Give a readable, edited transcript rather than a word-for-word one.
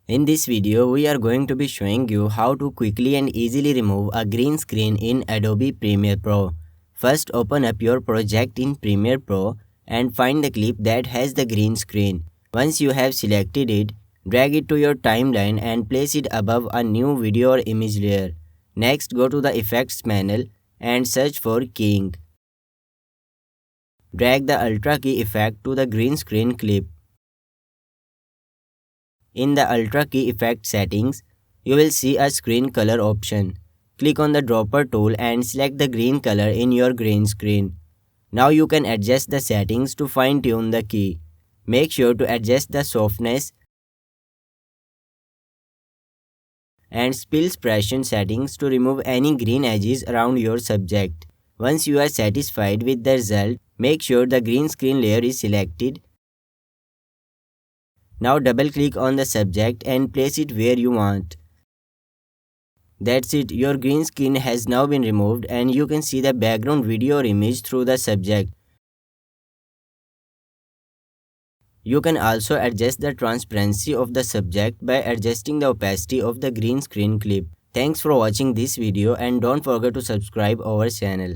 In this video, we are going to be showing you how to quickly and easily remove a green screen in Adobe Premiere Pro. First, open up your project in Premiere Pro and find the clip that has the green screen. Once you have selected it, drag it to your timeline and place it above a new video or image layer. Next, go to the Effects panel and search for Keying. Drag the Ultra Key effect to the green screen clip. In the Ultra Key effect settings, you will see a screen color option. Click on the dropper tool and select the green color in your green screen. Now you can adjust the settings to fine-tune the key. Make sure to adjust the softness and spill suppression settings to remove any green edges around your subject. Once you are satisfied with the result, make sure the green screen layer is selected. Now double click on the subject and place it where you want. That's it, your green screen has now been removed and you can see the background video or image through the subject. You can also adjust the transparency of the subject by adjusting the opacity of the green screen clip. Thanks for watching this video and don't forget to subscribe our channel.